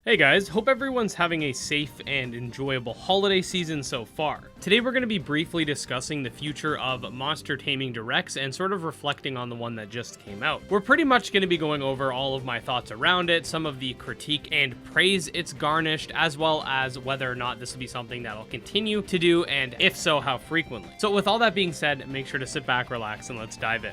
Hey guys, hope everyone's having a safe and enjoyable holiday season so far. Today we're going to be briefly discussing the future of Monster Taming Directs and sort of reflecting on the one that just came out. We're pretty much going to be going over all of my thoughts around it, some of the critique and praise it's garnished, as well as whether or not this will be something that I'll continue to do, and if so, how frequently. So with all that being said, make sure to sit back, relax, and let's dive in.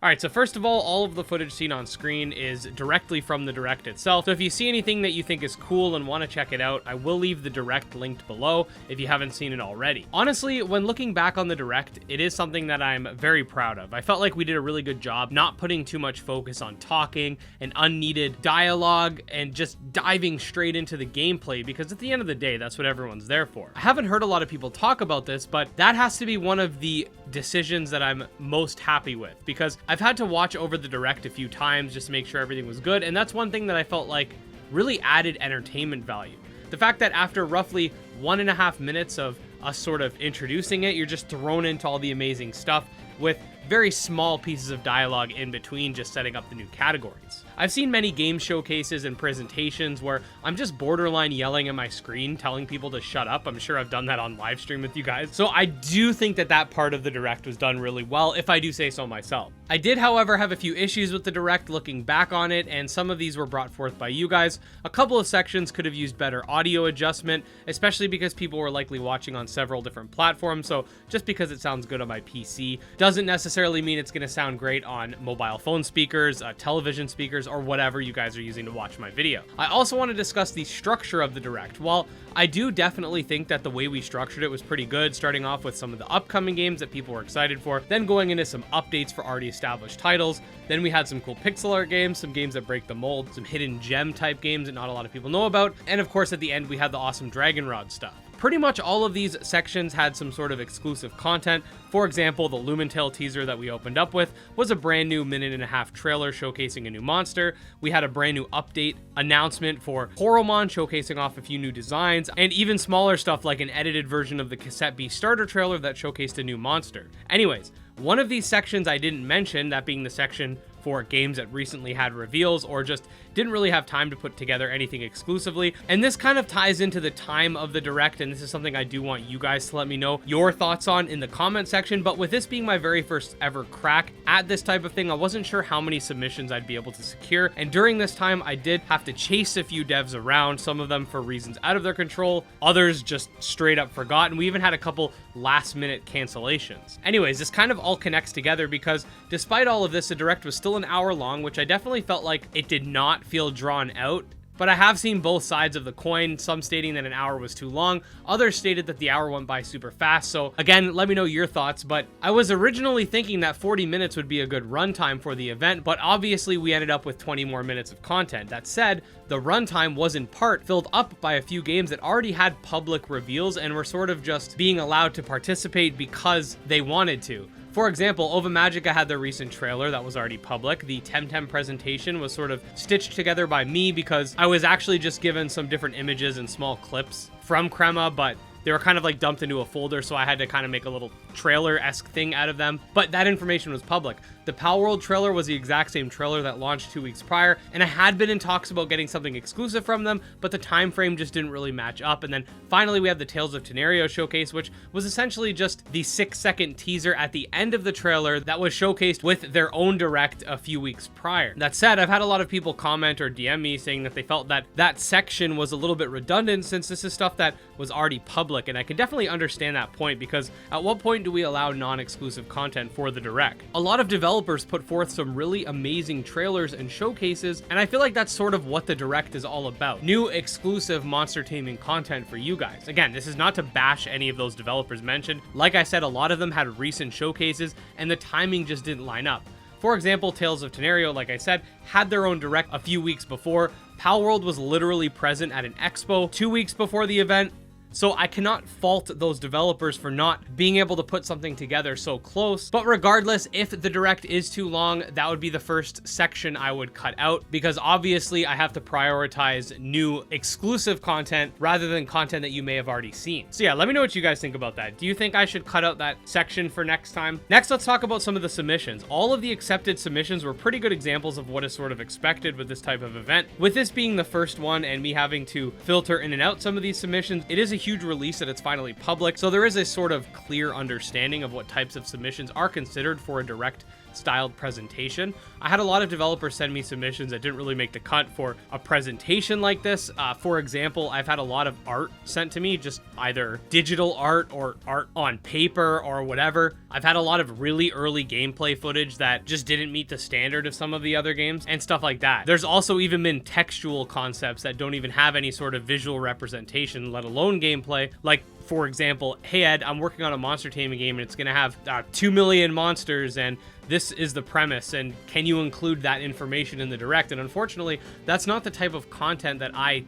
Alright, so first of all of the footage seen on screen is directly from the Direct itself, so if you see anything that you think is cool and want to check it out, I will leave the Direct linked below if you haven't seen it already. Honestly, when looking back on the Direct, it is something that I'm very proud of. I felt like we did a really good job not putting too much focus on talking and unneeded dialogue and just diving straight into the gameplay, because at the end of the day, that's what everyone's there for. I haven't heard a lot of people talk about this, but that has to be one of the decisions that I'm most happy with, because I've had to watch over the Direct a few times just to make sure everything was good, and that's one thing that I felt like really added entertainment value. The fact that after roughly 1.5 minutes of us sort of introducing it, you're just thrown into all the amazing stuff with very small pieces of dialogue in between, just setting up the new categories. I've seen many game showcases and presentations where I'm just borderline yelling at my screen, telling people to shut up. I'm sure I've done that on live stream with you guys. So I do think that that part of the Direct was done really well, if I do say so myself. I did, however, have a few issues with the Direct looking back on it, and some of these were brought forth by you guys. A couple of sections could have used better audio adjustment, especially because people were likely watching on several different platforms, so just because it sounds good on my PC doesn't necessarily mean it's going to sound great on mobile phone speakers, television speakers, or whatever you guys are using to watch my video. I also want to discuss the structure of the Direct. While I do definitely think that the way we structured it was pretty good, starting off with some of the upcoming games that people were excited for, then going into some updates for already established titles, then we had some cool pixel art games, some games that break the mold, some hidden gem type games that not a lot of people know about, and of course at the end we had the awesome Dragon Rod stuff. Pretty much all of these sections had some sort of exclusive content. For example, the Lumentail teaser that we opened up with was a brand new 1.5-minute trailer showcasing a new monster. We had a brand new update announcement for Coromon showcasing off a few new designs, and even smaller stuff like an edited version of the Cassette B starter trailer that showcased a new monster. Anyways, one of these sections I didn't mention, that being the section for games that recently had reveals or just didn't really have time to put together anything exclusively. And this kind of ties into the time of the Direct, and this is something I do want you guys to let me know your thoughts on in the comment section. But with this being my very first ever crack at this type of thing, I wasn't sure how many submissions I'd be able to secure. And during this time, I did have to chase a few devs around, some of them for reasons out of their control, others just straight up forgotten. We even had a couple last minute cancellations. Anyways, this kind of all connects together because despite all of this, the Direct was still an hour long, which I definitely felt like it did not feel drawn out. But I have seen both sides of the coin, some stating that an hour was too long, others stated that the hour went by super fast. So again, let me know your thoughts, but I was originally thinking that 40 minutes would be a good runtime for the event, but obviously we ended up with 20 more minutes of content. That said, the runtime was in part filled up by a few games that already had public reveals and were sort of just being allowed to participate because they wanted to. For example, Ova Magica had their recent trailer that was already public. The Temtem presentation was sort of stitched together by me because I was actually just given some different images and small clips from Crema, but they were kind of like dumped into a folder, so I had to kind of make a little trailer-esque thing out of them, but that information was public. The Palworld trailer was the exact same trailer that launched 2 weeks prior, and I had been in talks about getting something exclusive from them, but the time frame just didn't really match up. And then finally we had the Tales of Tenerio showcase, which was essentially just the 6-second teaser at the end of the trailer that was showcased with their own Direct a few weeks prior. That said, I've had a lot of people comment or DM me saying that they felt that that section was a little bit redundant since this is stuff that was already public, and I can definitely understand that point, because at what point do we allow non-exclusive content for the Direct? A lot of developers put forth some really amazing trailers and showcases, and I feel like that's sort of what the Direct is all about. New exclusive monster taming content for you guys. Again, this is not to bash any of those developers mentioned. Like I said, a lot of them had recent showcases and the timing just didn't line up. For example, Tales of Tenerio, like I said, had their own Direct a few weeks before. Palworld was literally present at an expo 2 weeks before the event. So I cannot fault those developers for not being able to put something together so close. But regardless, if the direct is too long, that would be the first section I would cut out, because obviously I have to prioritize new exclusive content rather than content that you may have already seen. So yeah, let me know what you guys think about that. Do you think I should cut out that section for next time? Next, let's talk about some of the submissions. All of the accepted submissions were pretty good examples of what is sort of expected with this type of event. With this being the first one and me having to filter in and out some of these submissions, it is a huge release that it's finally public, so there is a sort of clear understanding of what types of submissions are considered for a direct styled presentation. I had a lot of developers send me submissions that didn't really make the cut for a presentation like this. For example, I've had a lot of art sent to me, just either digital art or art on paper or whatever. I've had a lot of really early gameplay footage that just didn't meet the standard of some of the other games and stuff like that. There's also even been textual concepts that don't even have any sort of visual representation, let alone gameplay. Like, for example, hey Ed, I'm working on a monster taming game and it's gonna have 2 million monsters and this is the premise, and can you include that information in the direct? And unfortunately, that's not the type of content that I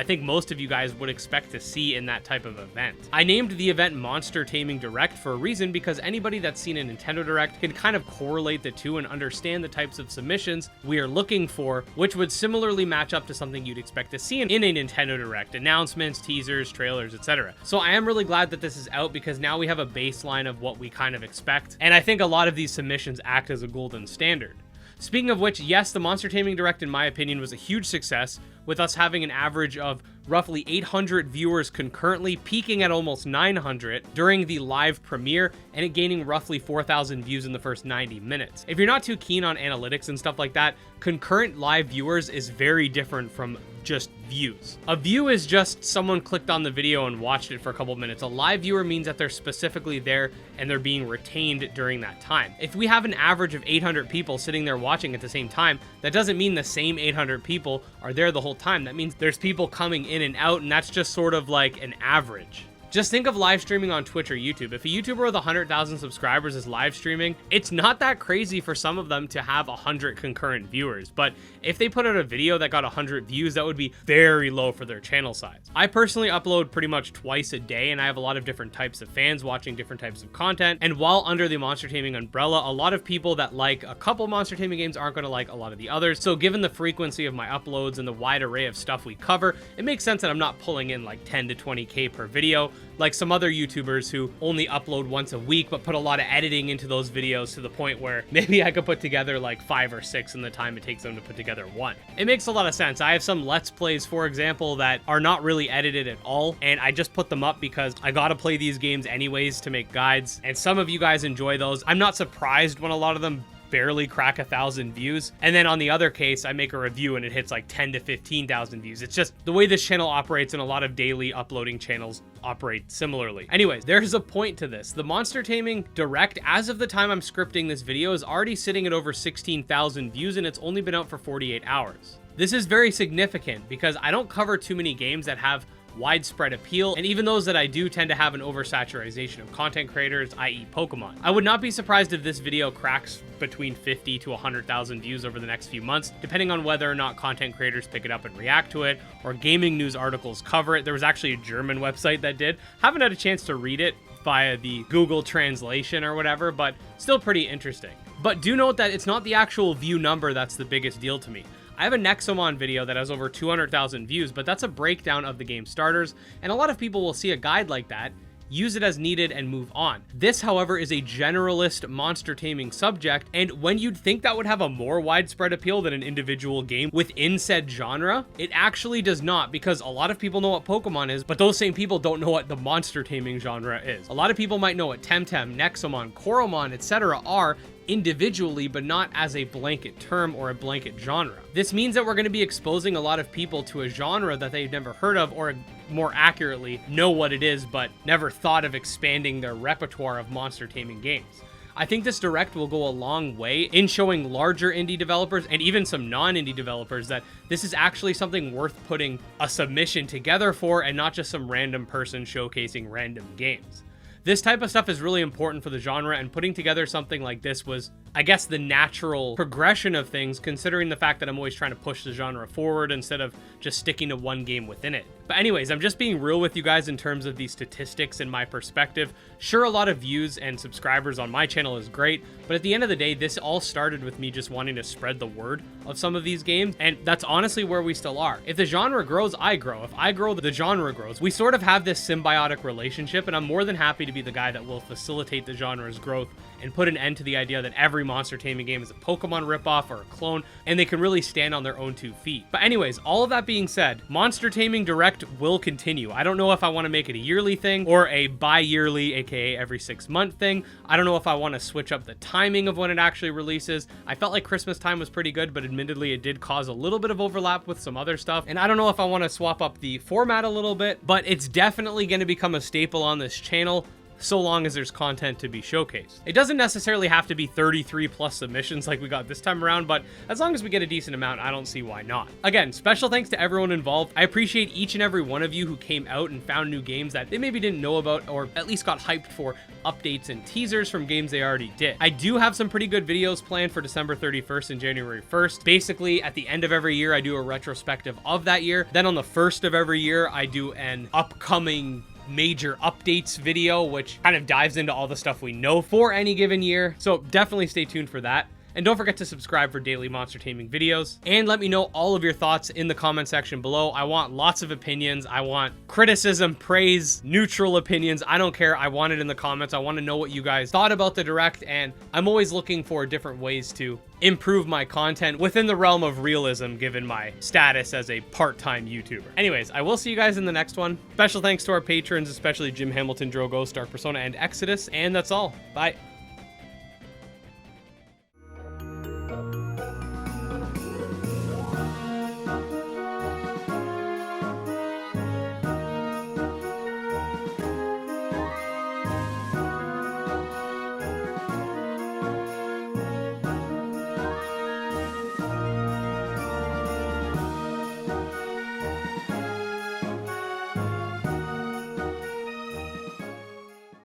think most of you guys would expect to see in that type of event. I named the event Monster Taming Direct for a reason, because anybody that's seen a Nintendo Direct can kind of correlate the two and understand the types of submissions we are looking for, which would similarly match up to something you'd expect to see in a Nintendo Direct. Announcements, teasers, trailers, etc. So I am really glad that this is out, because now we have a baseline of what we kind of expect, and I think a lot of these submissions act as a golden standard. Speaking of which, yes, the Monster Taming Direct, in my opinion, was a huge success, with us having an average of roughly 800 viewers concurrently, peaking at almost 900 during the live premiere, and it gaining roughly 4,000 views in the first 90 minutes. If you're not too keen on analytics and stuff like that, concurrent live viewers is very different from just views. A view is just someone clicked on the video and watched it for a couple minutes. A live viewer means that they're specifically there and they're being retained during that time. If we have an average of 800 people sitting there watching at the same time, that doesn't mean the same 800 people are there the whole time. That means there's people coming in and out, and that's just sort of like an average. Just think of live streaming on Twitch or YouTube. If a YouTuber with 100,000 subscribers is live streaming, it's not that crazy for some of them to have 100 concurrent viewers. But if they put out a video that got 100 views, that would be very low for their channel size. I personally upload pretty much twice a day, and I have a lot of different types of fans watching different types of content. And while under the Monster Taming umbrella, a lot of people that like a couple Monster Taming games aren't going to like a lot of the others. So given the frequency of my uploads and the wide array of stuff we cover, it makes sense that I'm not pulling in like 10 to 20K per video, like some other YouTubers who only upload once a week but put a lot of editing into those videos to the point where maybe I could put together like 5 or 6 in the time it takes them to put together one. It makes a lot of sense. I have some Let's Plays, for example, that are not really edited at all, and I just put them up because I gotta play these games anyways to make guides, and some of you guys enjoy those. I'm not surprised when a lot of them barely crack 1,000 views, and then on the other case I make a review and it hits like 10 to 15,000 views. It's just the way this channel operates, and a lot of daily uploading channels operate similarly. Anyways, there's a point to this. The Monster Taming Direct, as of the time I'm scripting this video, is already sitting at over 16,000 views, and it's only been out for 48 hours. This is very significant because I don't cover too many games that have widespread appeal, and even those that I do tend to have an oversaturation of content creators, i.e. Pokemon. I would not be surprised if this video cracks between 50 to 100,000 views over the next few months, depending on whether or not content creators pick it up and react to it, or gaming news articles cover it. There was actually a German website that did. Haven't had a chance to read it via the Google translation or whatever, but still pretty interesting. But do note that it's not the actual view number that's the biggest deal to me. I have a Nexomon video that has over 200,000 views, but that's a breakdown of the game starters, and a lot of people will see a guide like that, use it as needed, and move on. This, however, is a generalist monster taming subject, and when you'd think that would have a more widespread appeal than an individual game within said genre, it actually does not, because a lot of people know what Pokemon is, but those same people don't know what the monster taming genre is. A lot of people might know what Temtem, Nexomon, Coromon, etc. are individually, but not as a blanket term or a blanket genre. This means that we're going to be exposing a lot of people to a genre that they've never heard of, or more accurately, know what it is, but never thought of expanding their repertoire of monster taming games. I think this direct will go a long way in showing larger indie developers and even some non-indie developers that this is actually something worth putting a submission together for, and not just some random person showcasing random games. This type of stuff is really important for the genre, and putting together something like this was I guess, the natural progression of things, considering the fact that I'm always trying to push the genre forward instead of just sticking to one game within it. But anyways, I'm just being real with you guys in terms of these statistics and my perspective. Sure, a lot of views and subscribers on my channel is great, but at the end of the day, this all started with me just wanting to spread the word of some of these games, and that's honestly where we still are. If the genre grows, I grow. If I grow, the genre grows. We sort of have this symbiotic relationship, and I'm more than happy to be the guy that will facilitate the genre's growth and put an end to the idea that every monster taming game is a Pokemon ripoff or a clone, and they can really stand on their own 2 feet. But anyways, all of that being said, Monster Taming Direct will continue. I don't know if I want to make it a yearly thing or a bi-yearly, aka every 6-month thing. I don't know if I want to switch up the timing of when it actually releases. I felt like Christmas time was pretty good, but admittedly it did cause a little bit of overlap with some other stuff. And I don't know if I want to swap up the format a little bit, but it's definitely going to become a staple on this channel, so long as there's content to be showcased. It doesn't necessarily have to be 33 plus submissions like we got this time around, but as long as we get a decent amount, I don't see why not. Again, special thanks to everyone involved. I appreciate each and every one of you who came out and found new games that they maybe didn't know about, or at least got hyped for updates and teasers from games they already did. I do have some pretty good videos planned for December 31st and January 1st. Basically, at the end of every year, I do a retrospective of that year. Then on the 1st of every year, I do an upcoming major updates video, which kind of dives into all the stuff we know for any given year. So definitely stay tuned for that. And don't forget to subscribe for daily monster taming videos. And let me know all of your thoughts in the comment section below. I want lots of opinions. I want criticism, praise, neutral opinions. I don't care. I want it in the comments. I want to know what you guys thought about the Direct. And I'm always looking for different ways to improve my content within the realm of realism, given my status as a part-time YouTuber. Anyways, I will see you guys in the next one. Special thanks to our patrons, especially Jim Hamilton, Drogo, Stark Persona, and Exodus. And that's all. Bye.